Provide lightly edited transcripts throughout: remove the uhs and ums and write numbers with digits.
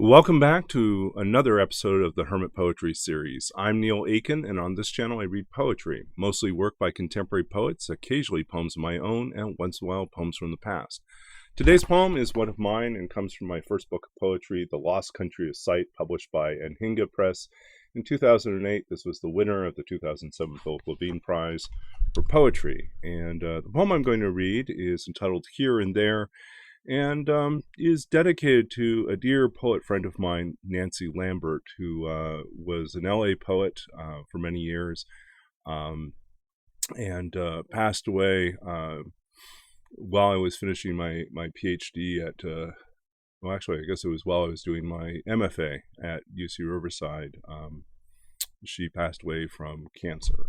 Welcome back to another episode of the Hermit Poetry Series. I'm Neil Aitken, and on this channel I read poetry, mostly work by contemporary poets, occasionally poems of my own, and once in a while poems from the past. Today's poem is one of mine and comes from my first book of poetry, The Lost Country of Sight, published by Anhinga Press in 2008. This was the winner of the 2007 Philip Levine Prize for poetry. And the poem I'm going to read is entitled Here and There, and is dedicated to a dear poet friend of mine, Nancy Lambert, who was an LA poet for many years, and passed away while I was finishing my Ph.D. at, well, actually, I guess it was while I was doing my MFA at UC Riverside. She passed away from cancer.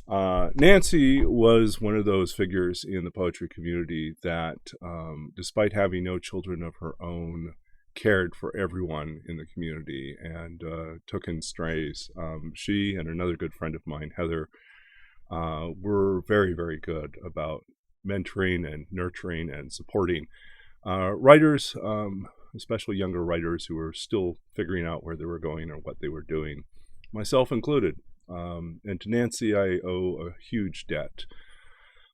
Nancy was one of those figures in the poetry community that, despite having no children of her own, cared for everyone in the community and took in strays. She and another good friend of mine, Heather, were very, very good about mentoring and nurturing and supporting writers, especially younger writers who were still figuring out where they were going or what they were doing, myself included. And to Nancy, I owe a huge debt.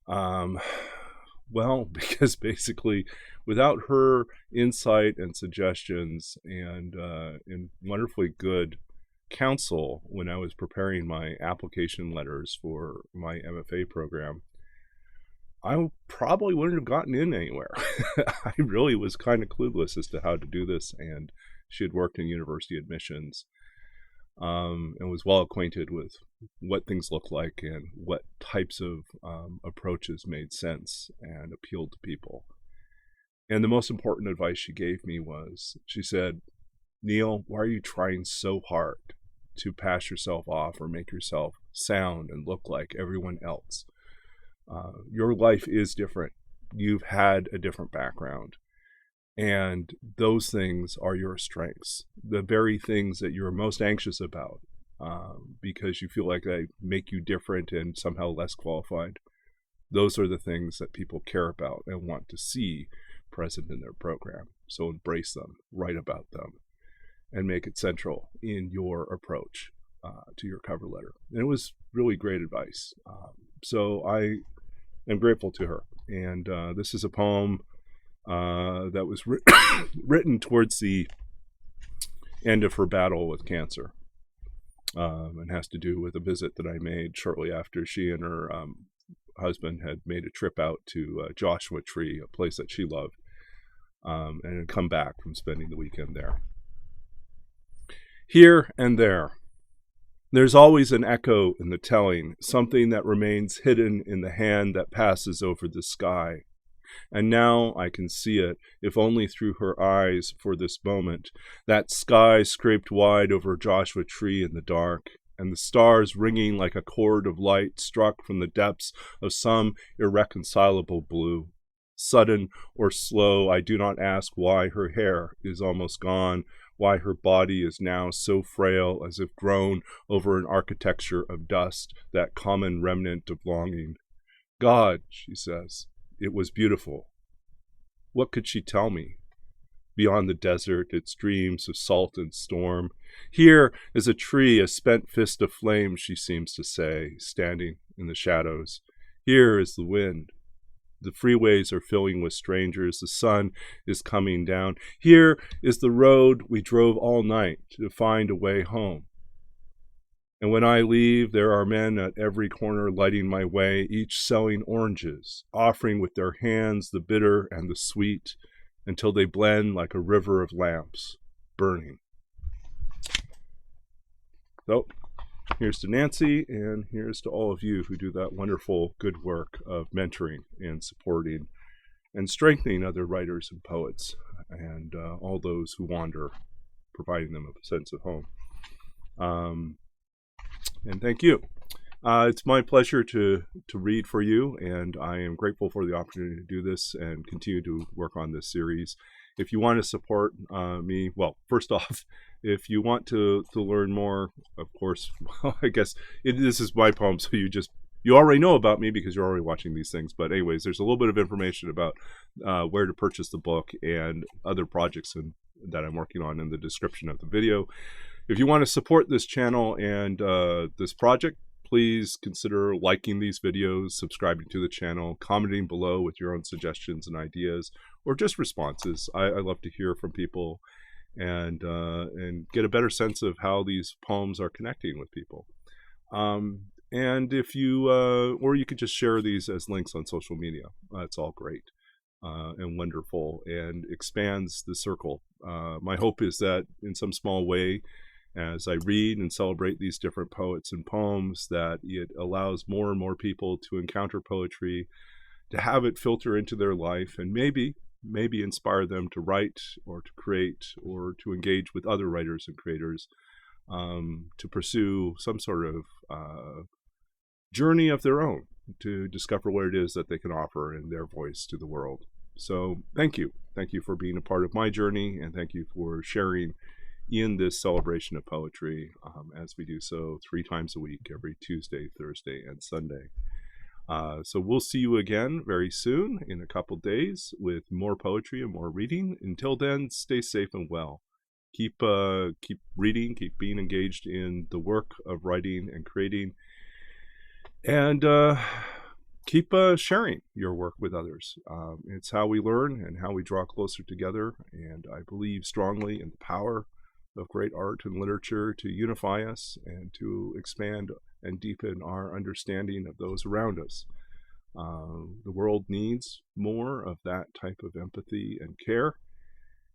Well, because basically, without her insight and suggestions and wonderfully good counsel when I was preparing my application letters for my MFA program, I probably wouldn't have gotten in anywhere. I really was kind of clueless as to how to do this, and she had worked in university admissions. And was well acquainted with what things look like and what types of approaches made sense and appealed to people. And the most important advice she gave me was, she said, "Neil, why are you trying so hard to pass yourself off or make yourself sound and look like everyone else? Your life is different. You've had a different background. And those things are your strengths, the very things that you're most anxious about, because you feel like they make you different and somehow less qualified. Those are the things that people care about and want to see present in their program. So embrace them, write about them, and make it central in your approach to your cover letter." And it was really great advice. So I am grateful to her. And this is a poem that was written towards the end of her battle with cancer, and has to do with a visit that I made shortly after she and her husband had made a trip out to Joshua Tree, a place that she loved, and had come back from spending the weekend there. Here and there. There's always an echo in the telling, something that remains hidden in the hand that passes over the sky. And now I can see it, if only through her eyes for this moment, that sky scraped wide over Joshua Tree in the dark, and the stars ringing like a chord of light struck from the depths of some irreconcilable blue. Sudden or slow, I do not ask why her hair is almost gone, why her body is now so frail as if grown over an architecture of dust, that common remnant of longing. God, she says, it was beautiful. What could she tell me? Beyond the desert, its dreams of salt and storm. Here is a tree, a spent fist of flame, she seems to say, standing in the shadows. Here is the wind. The freeways are filling with strangers. The sun is coming down. Here is the road we drove all night to find a way home. And when I leave, there are men at every corner lighting my way, each selling oranges, offering with their hands the bitter and the sweet, until they blend like a river of lamps, burning. So, here's to Nancy, and here's to all of you who do that wonderful good work of mentoring and supporting and strengthening other writers and poets, and all those who wander, providing them a sense of home. And thank you. It's my pleasure to read for you, and I am grateful for the opportunity to do this and continue to work on this series. If you want to support me, well, first off, if you want to learn more, of course, well, I guess this is my poem, so you already know about me because you're already watching these things. But anyways, there's a little bit of information about where to purchase the book and other projects and that I'm working on in the description of the video. If you want to support this channel and this project, please consider liking these videos, subscribing to the channel, commenting below with your own suggestions and ideas, or just responses. I love to hear from people and get a better sense of how these poems are connecting with people. And if you, or you could just share these as links on social media. It's all great and wonderful and expands the circle. My hope is that in some small way, as I read and celebrate these different poets and poems, that it allows more and more people to encounter poetry, to have it filter into their life, and maybe inspire them to write or to create or to engage with other writers and creators, to pursue some sort of journey of their own, to discover what it is that they can offer in their voice to the world. So thank you. Thank you for being a part of my journey, and thank you for sharing in this celebration of poetry, as we do so 3 times a week, every Tuesday, Thursday, and Sunday. So we'll see you again very soon in a couple days with more poetry and more reading. Until then, stay safe and well. Keep reading, keep being engaged in the work of writing and creating, and keep sharing your work with others. It's how we learn and how we draw closer together, and I believe strongly in the power of great art and literature to unify us and to expand and deepen our understanding of those around us. The world needs more of that type of empathy and care,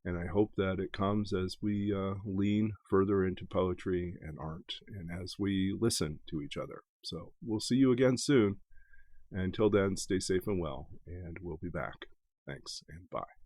and I hope that it comes as we lean further into poetry and art and as we listen to each other. So we'll see you again soon. Until then, stay safe and well, and we'll be back. Thanks, and bye.